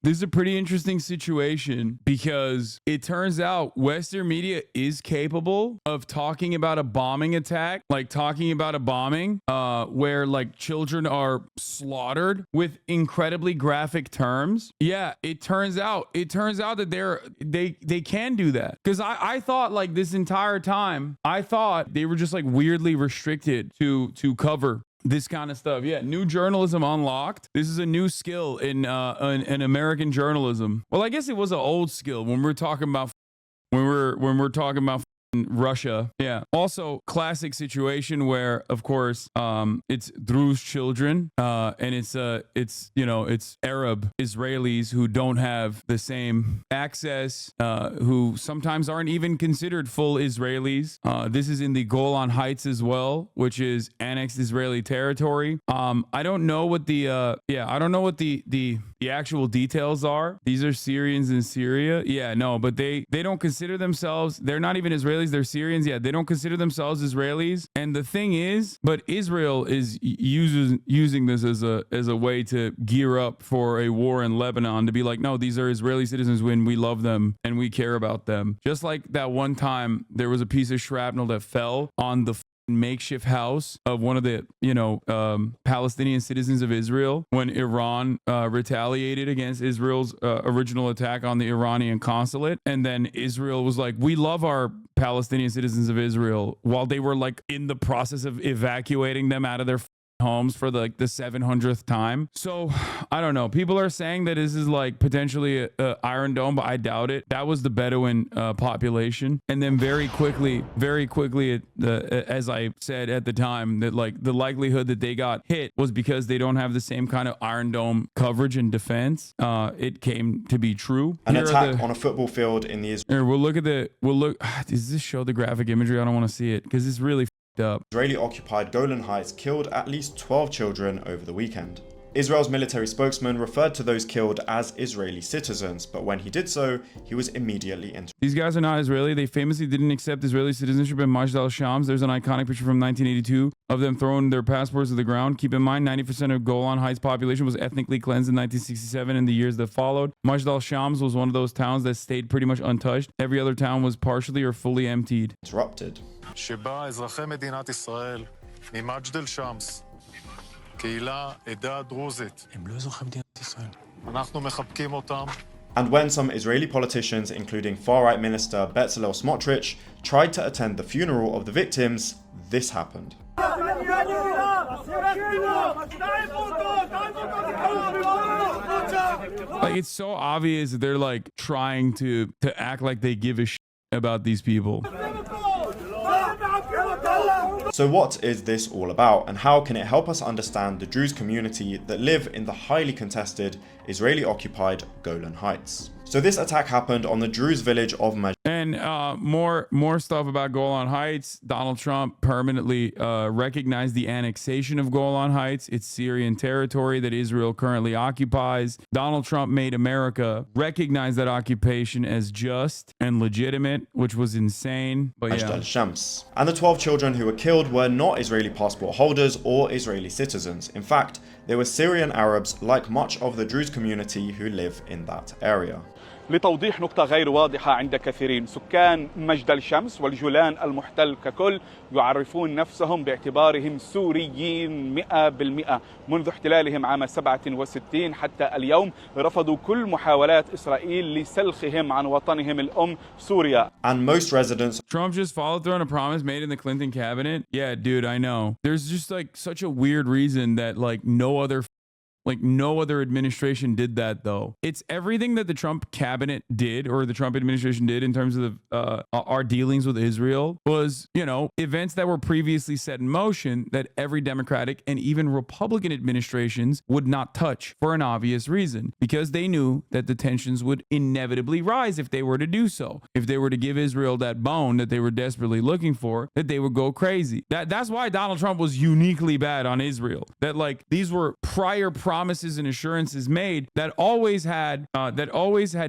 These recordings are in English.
this is a pretty interesting situation because it turns out Western media is capable of talking about a bombing attack, like talking about a bombing where like children are slaughtered with incredibly graphic terms. Yeah, it turns out that they can do that. Because I thought like this entire time, I thought they were just like weirdly restricted to cover this kind of stuff. Yeah, new journalism unlocked. This is a new skill in American journalism. Well, I guess it was an old skill when we're talking about Russia. Yeah. Also, classic situation where, of course, it's Druz children, and it's Arab Israelis who don't have the same access, who sometimes aren't even considered full Israelis. This is in the Golan Heights as well, which is annexed Israeli territory. I don't know what the actual details are. These are Syrians in Syria. Yeah, no, but they don't consider themselves. They're not even Israelis. They're Syrians. Yeah, they don't consider themselves Israelis. And the thing is, but Israel is using this as a way to gear up for a war in Lebanon, to be like, no, these are Israeli citizens when we love them and we care about them. Just like that one time there was a piece of shrapnel that fell on the makeshift house of one of the Palestinian citizens of Israel when Iran retaliated against Israel's original attack on the Iranian consulate, and then Israel was like, we love our Palestinian citizens of Israel, while they were like in the process of evacuating them out of their homes for the 700th time. So I don't know, people are saying that this is like potentially a Iron Dome, but I doubt it. That was the Bedouin population, and then very quickly as I said at the time, that like the likelihood that they got hit was because they don't have the same kind of Iron Dome coverage and defense. It came to be true. An attack on a football field in the Israel. Does this show the graphic imagery? I don't want to see it because it's really up. Israeli-occupied Golan Heights killed at least 12 children over the weekend. Israel's military spokesman referred to those killed as Israeli citizens, but when he did so, he was immediately interrupted. These guys are not Israeli. They famously didn't accept Israeli citizenship in Majd al-Shams. There's an iconic picture from 1982 of them throwing their passports to the ground. Keep in mind, 90% of Golan Heights population was ethnically cleansed in 1967 and the years that followed. Majd al-Shams was one of those towns that stayed pretty much untouched. Every other town was partially or fully emptied. Interrupted. שבה אזרחי מדינת ישראל ממג'ד אל-שמס, קהילה, עדה דרוזית. הם לא אזרחי מדינת ישראל. אנחנו מחבקים אותם. And when some Israeli politicians, including far-right minister Bezalel Smotrich, tried to attend the funeral of the victims, this happened. Like, it's so obvious that they're like trying to act like they give a shit about these people. So what is this all about, and how can it help us understand the Druze community that live in the highly contested Israeli-occupied Golan Heights? So this attack happened on the Druze village of Majd. And more stuff about Golan Heights. Donald Trump permanently recognized the annexation of Golan Heights. It's Syrian territory that Israel currently occupies. Donald Trump made America recognize that occupation as just and legitimate, which was insane. But yeah. Shams. And the 12 children who were killed were not Israeli passport holders or Israeli citizens. In fact, they were Syrian Arabs, like much of the Druze community who live in that area. لتوضيح نقطة غير واضحة عند كثيرين، سكان مجد الشمس والجولان المحتل ككل يعرفون نفسهم باعتبارهم سوريين 100%. منذ احتلالهم عام 67 حتى اليوم رفضوا كل محاولات إسرائيل لسلخهم عن وطنهم الأم سوريا. And most residents. Trump just followed through on a promise made in the Clinton cabinet. Yeah, dude, I know. There's just like such a weird reason that like no other administration did that, though. It's everything that the Trump cabinet did, or the Trump administration did, in terms of our dealings with Israel, was, events that were previously set in motion that every Democratic and even Republican administrations would not touch, for an obvious reason, because they knew that the tensions would inevitably rise if they were to do so. If they were to give Israel that bone that they were desperately looking for, that they would go crazy. That's why Donald Trump was uniquely bad on Israel. That like these were prior promises and assurances made that always had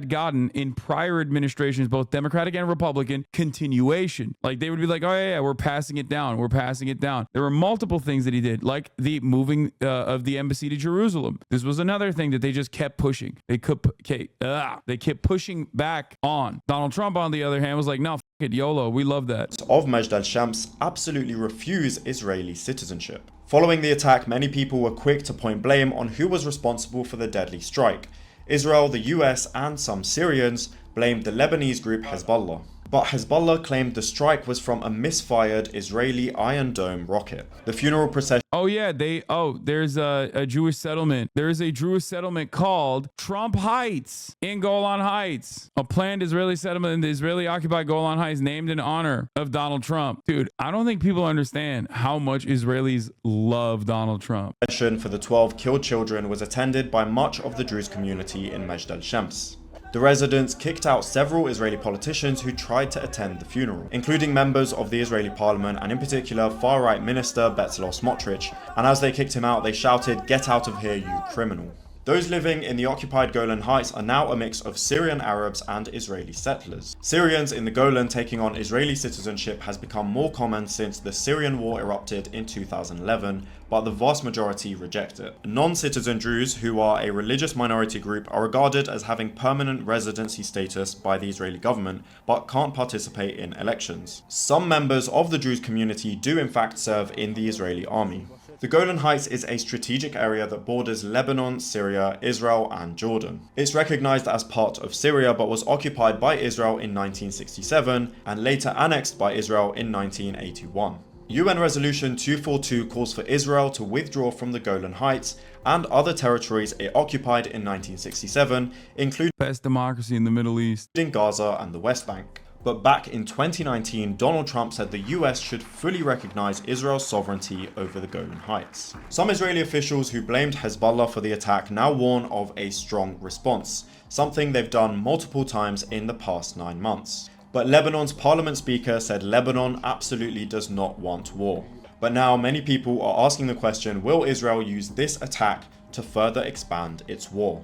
gotten in prior administrations, both Democratic and Republican, continuation. Like they would be like, oh yeah, we're passing it down. We're passing it down. There were multiple things that he did, like the moving of the embassy to Jerusalem. This was another thing that they just kept pushing. They kept pushing back on. Donald Trump, on the other hand, was like, no, f it, YOLO. We love that. Of Majd al-Shams absolutely refuse Israeli citizenship. Following the attack, many people were quick to point blame on who was responsible for the deadly strike. Israel, the US, and some Syrians blamed the Lebanese group Hezbollah. But Hezbollah claimed the strike was from a misfired Israeli Iron Dome rocket. The funeral procession... Oh yeah, there's a Jewish settlement. There is a Jewish settlement called Trump Heights in Golan Heights. A planned Israeli settlement in the Israeli-occupied Golan Heights named in honor of Donald Trump. Dude, I don't think people understand how much Israelis love Donald Trump. For the 12 killed children was attended by much of the Druze community in Majd al-Shams. The residents kicked out several Israeli politicians who tried to attend the funeral, including members of the Israeli parliament and in particular far-right minister Bezalel Smotrich, and as they kicked him out they shouted, "Get out of here, you criminal." Those living in the occupied Golan Heights are now a mix of Syrian Arabs and Israeli settlers. Syrians in the Golan taking on Israeli citizenship has become more common since the Syrian war erupted in 2011, but the vast majority reject it. Non-citizen Druze, who are a religious minority group, are regarded as having permanent residency status by the Israeli government, but can't participate in elections. Some members of the Druze community do in fact serve in the Israeli army. The Golan Heights is a strategic area that borders Lebanon, Syria, Israel, and Jordan. It's recognized as part of Syria but was occupied by Israel in 1967 and later annexed by Israel in 1981. UN Resolution 242 calls for Israel to withdraw from the Golan Heights and other territories it occupied in 1967, including best democracy in the Middle East, Gaza and the West Bank. But back in 2019, Donald Trump said the US should fully recognize Israel's sovereignty over the Golan Heights. Some Israeli officials who blamed Hezbollah for the attack now warn of a strong response, something they've done multiple times in the past 9 months. But Lebanon's parliament speaker said Lebanon absolutely does not want war. But now many people are asking the question, will Israel use this attack to further expand its war?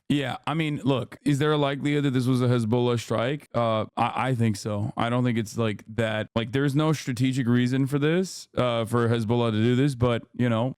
Yeah, I mean, look, is there a likelihood that this was a Hezbollah strike? I think so. I don't think it's like that. Like, there's no strategic reason for this, for Hezbollah to do this, but, you know,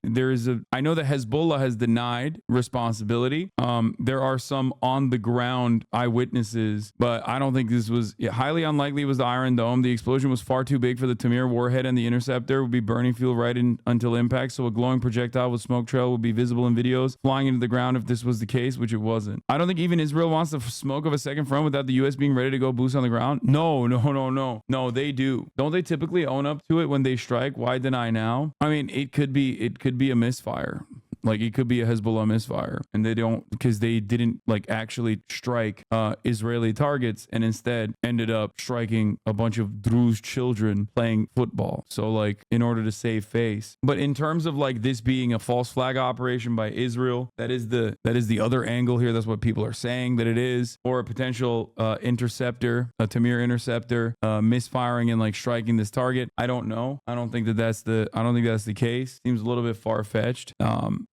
I know that Hezbollah has denied responsibility. There are some on the ground eyewitnesses, but I don't think this was highly unlikely it was the Iron Dome. The explosion was far too big for the Tamir warhead, and the interceptor would be burning fuel right in until impact, so a glowing projectile with smoke trail would be visible in videos flying into the ground if this was the case, which it wasn't. I don't think even Israel wants the smoke of a second front without the US being ready to go boots on the ground. No, they do. Don't they typically own up to it when they strike? Why deny now? I mean, it could be a misfire. Like, it could be a Hezbollah misfire, and they don't, because they didn't like actually strike Israeli targets, and instead ended up striking a bunch of Druze children playing football. So like, in order to save face. But in terms of like this being a false flag operation by Israel, that is the other angle here. That's what people are saying that it is, or a potential interceptor, a Tamir interceptor, misfiring and like striking this target. I don't know. I don't think that's the case. Seems a little bit far-fetched.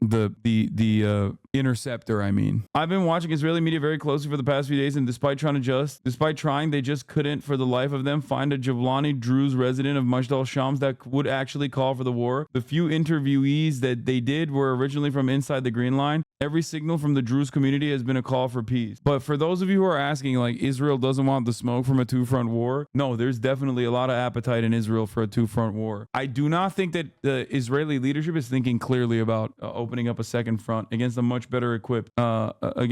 The interceptor, I mean. I've been watching Israeli media very closely for the past few days, and despite trying, they just couldn't for the life of them find a Jablani Druze resident of Majd al-Shams that would actually call for the war. The few interviewees that they did were originally from inside the Green Line. Every signal from the Druze community has been a call for peace. But for those of you who are asking, like, Israel doesn't want the smoke from a two-front war, no, there's definitely a lot of appetite in Israel for a two-front war. I do not think that the Israeli leadership is thinking clearly about opening up a second front against a much better equipped enemy.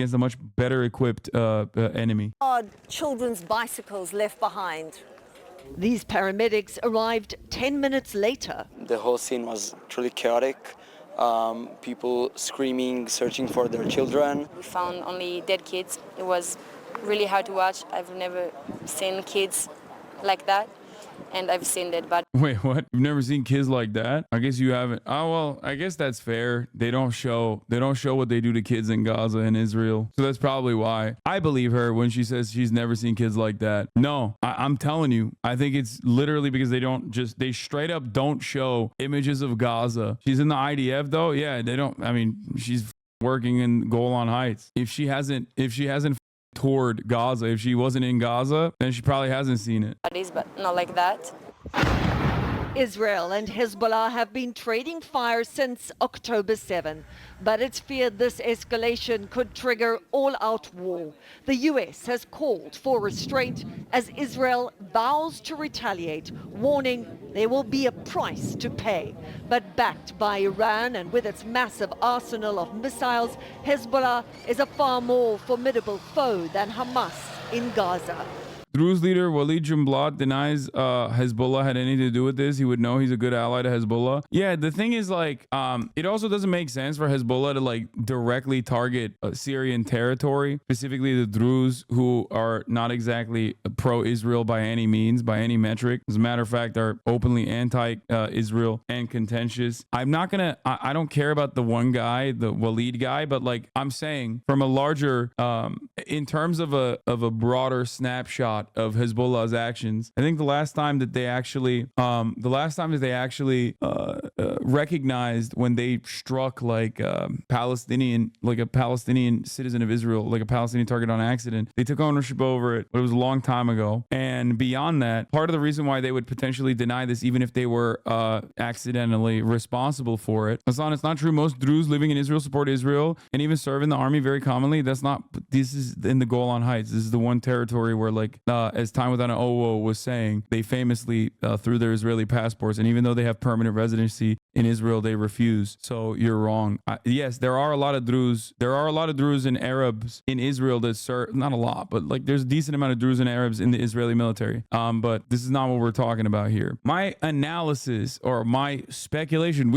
Children's bicycles left behind. These paramedics arrived 10 minutes later. The whole scene was truly chaotic. People screaming, searching for their children. We found only dead kids. It was really hard to watch. I've never seen kids like that, and I've seen dead bodies. Wait, what? You've never seen kids like that? I guess you haven't. Oh, well, I guess that's fair. They don't show what they do to kids in Gaza and Israel. So that's probably why. I believe her when she says she's never seen kids like that. No, I'm telling you, I think it's literally because they straight up don't show images of Gaza. She's in the IDF though. Yeah, they don't. I mean, she's working in Golan Heights. If she hasn't toured Gaza, if she wasn't in Gaza, then she probably hasn't seen it. But not like that. Israel and Hezbollah have been trading fire since October 7, but it's feared this escalation could trigger all-out war. The US has called for restraint as Israel vows to retaliate, warning there will be a price to pay. But backed by Iran and with its massive arsenal of missiles, Hezbollah is a far more formidable foe than Hamas in Gaza. Druze leader Walid Jumblat denies Hezbollah had anything to do with this. He would know he's a good ally to Hezbollah. Yeah, the thing is, like, it also doesn't make sense for Hezbollah to, like, directly target Syrian territory, specifically the Druze, who are not exactly pro-Israel by any means, by any metric. As a matter of fact, are openly anti-Israel and contentious. I'm not gonna, I don't care about the one guy, the Walid guy, but, like, I'm saying from a larger, in terms of a broader snapshot of Hezbollah's actions, I think the last time that they actually recognized when they struck like a Palestinian citizen of Israel, like a Palestinian target on accident, they took ownership over it, but it was a long time ago. And beyond that, part of the reason why they would potentially deny this, even if they were accidentally responsible for it, Hasan, it's not true. Most Druze living in Israel support Israel and even serve in the army very commonly. This is in the Golan Heights. This is the one territory where, like, as Time Without an Owo was saying, they famously threw their Israeli passports, and even though they have permanent residency in Israel, they refuse. So you're wrong. Yes, there are a lot of Druze. There are a lot of Druze and Arabs in Israel that serve. Not a lot, but like there's a decent amount of Druze and Arabs in the Israeli military. But this is not what we're talking about here. My analysis or my speculation,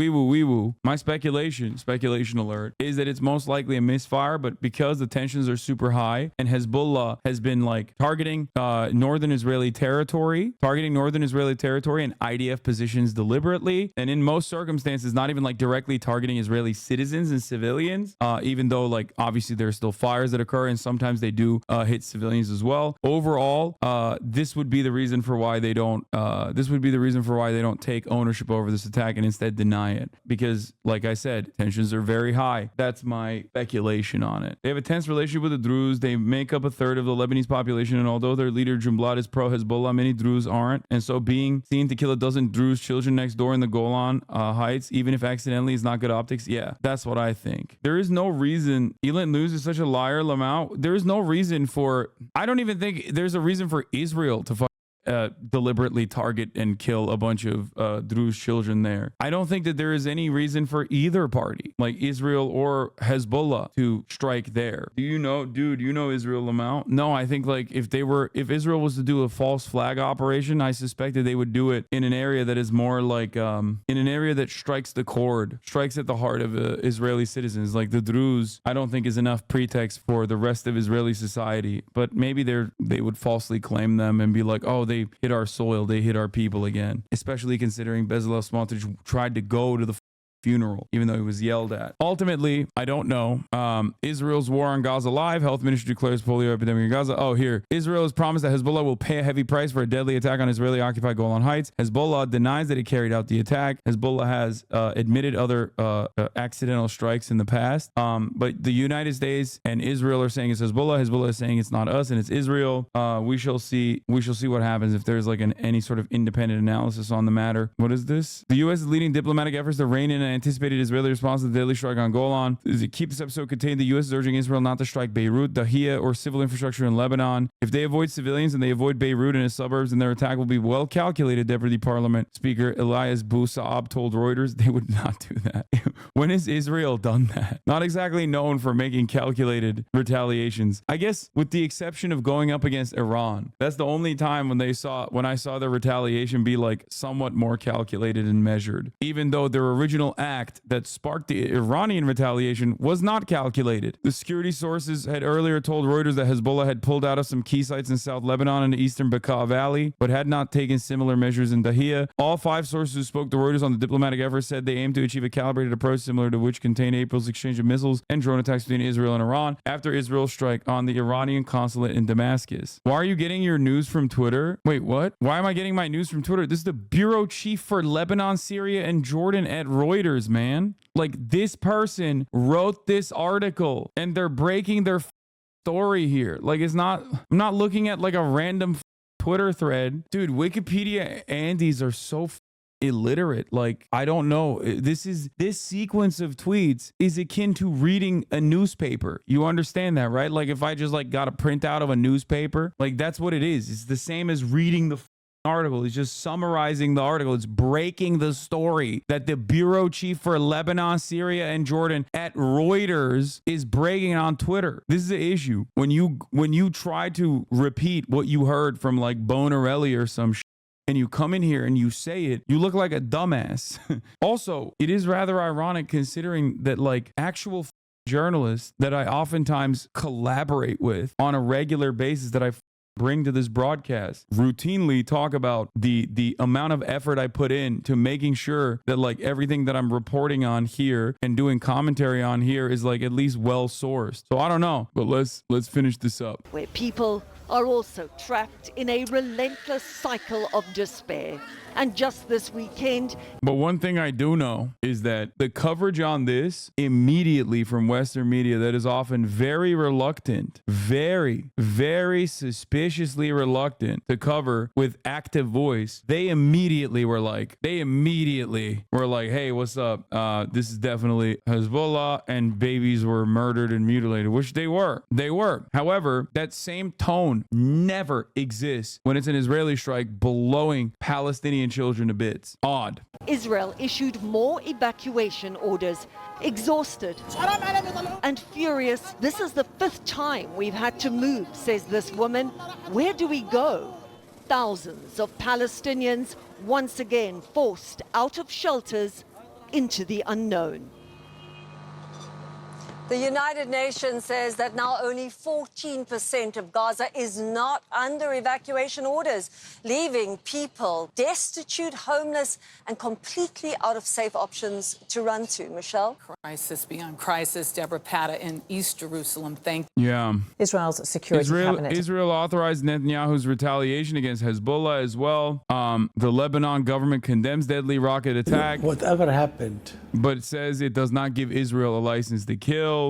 my speculation alert, is that it's most likely a misfire, but because the tensions are super high and Hezbollah has been like targeting northern Israeli territory and IDF positions deliberately, and in most circumstances not even like directly targeting Israeli citizens and civilians, even though like obviously there's still fires that occur and sometimes they do hit civilians as well. Overall, this would be the reason for why they don't take ownership over this attack and instead deny it, because like I said, tensions are very high. That's my speculation on it. They have a tense relationship with the Druze. They make up a third of the Lebanese population, and although their leader Jumblat is pro-Hezbollah, many Druze aren't, and so being seen to kill a dozen Druze children next door in the Golan Heights, even if accidentally, is not good optics. Yeah, that's what I think. There is no reason. Elon News is such a liar, Lamau. There is no reason for, I don't even think there's a reason for Israel to deliberately target and kill a bunch of Druze children there. I don't think that there is any reason for either party, like Israel or Hezbollah, to strike there. Do you know Israel, Lamau? No, I think like if Israel was to do a false flag operation, I suspected they would do it in an area that is more like in an area that strikes the chord, strikes at the heart of Israeli citizens. Like the Druze, I don't think is enough pretext for the rest of Israeli society, but maybe they would falsely claim them and be like, oh, they hit our soil, they hit our people again, especially considering Bezalel Smotrich tried to go to the funeral, even though he was yelled at. Ultimately, I don't know. Israel's war on Gaza live. Health Ministry declares polio epidemic in Gaza. Oh, here. Israel has promised that Hezbollah will pay a heavy price for a deadly attack on Israeli-occupied Golan Heights. Hezbollah denies that it carried out the attack. Hezbollah has admitted other accidental strikes in the past. But the United States and Israel are saying it's Hezbollah. Hezbollah is saying it's not us and it's Israel. We shall see what happens if there's like any sort of independent analysis on the matter. What is this? The U.S. is leading diplomatic efforts to rein in anticipated Israeli response to the deadly strike on Golan. To keep this episode contained, the U.S. is urging Israel not to strike Beirut, Dahia, or civil infrastructure in Lebanon. If they avoid civilians and they avoid Beirut and its suburbs, then their attack will be well calculated, Deputy Parliament Speaker Elias Bousaab told Reuters. They would not do that. When has Israel done that? Not exactly known for making calculated retaliations. I guess with the exception of going up against Iran. That's the only time when I saw the retaliation be like somewhat more calculated and measured. Even though their original act that sparked the Iranian retaliation was not calculated. The security sources had earlier told Reuters that Hezbollah had pulled out of some key sites in South Lebanon and the eastern Bekaa Valley, but had not taken similar measures in Dahia. All 5 sources who spoke to Reuters on the diplomatic effort said they aim to achieve a calibrated approach similar to which contained April's exchange of missiles and drone attacks between Israel and Iran after Israel's strike on the Iranian consulate in Damascus. Why are you getting your news from Twitter? Wait, what? Why am I getting my news from Twitter? This is the bureau chief for Lebanon, Syria, and Jordan at Reuters. Reuters, man. Like, this person wrote this article and they're breaking their story here. Like, it's not, I'm not looking at like a random Twitter thread. Dude, Wikipedia Andes are so illiterate. Like, I don't know. This sequence of tweets is akin to reading a newspaper. You understand that, right? Like, if I just like got a printout of a newspaper, like that's what it is. It's the same as reading the article. It's just summarizing the article. It's breaking the story that the bureau chief for Lebanon, Syria, and Jordan at Reuters is breaking on Twitter. This is the issue. When you try to repeat what you heard from like Bonarelli or some shit, and you come in here and you say it, you look like a dumbass. Also, it is rather ironic considering that like actual journalists that I oftentimes collaborate with on a regular basis that I bring to this broadcast routinely talk about the amount of effort I put in to making sure that like everything that I'm reporting on here and doing commentary on here is like at least well sourced. So I don't know, but let's finish this up. Where people are also trapped in a relentless cycle of despair. And just this weekend, but one thing I do know is that the coverage on this immediately from Western media that is often very reluctant, very, very suspiciously reluctant to cover with active voice, they immediately were like, hey, what's up? This is definitely Hezbollah and babies were murdered and mutilated, which they were. However, that same tone never exists when it's an Israeli strike blowing Palestinian children to bits. Odd. Israel issued more evacuation orders. Exhausted and furious, this is the 5th time we've had to move, says this woman. Where do we go? Thousands of Palestinians once again forced out of shelters into the unknown. The United Nations says that now only 14% of Gaza is not under evacuation orders, leaving people destitute, homeless, and completely out of safe options to run to. Michelle? Crisis beyond crisis. Deborah Patta in East Jerusalem. Thank you. Yeah. Israel's security cabinet. Israel authorized Netanyahu's retaliation against Hezbollah as well. The Lebanon government condemns deadly rocket attack. Whatever happened. But it says it does not give Israel a license to kill.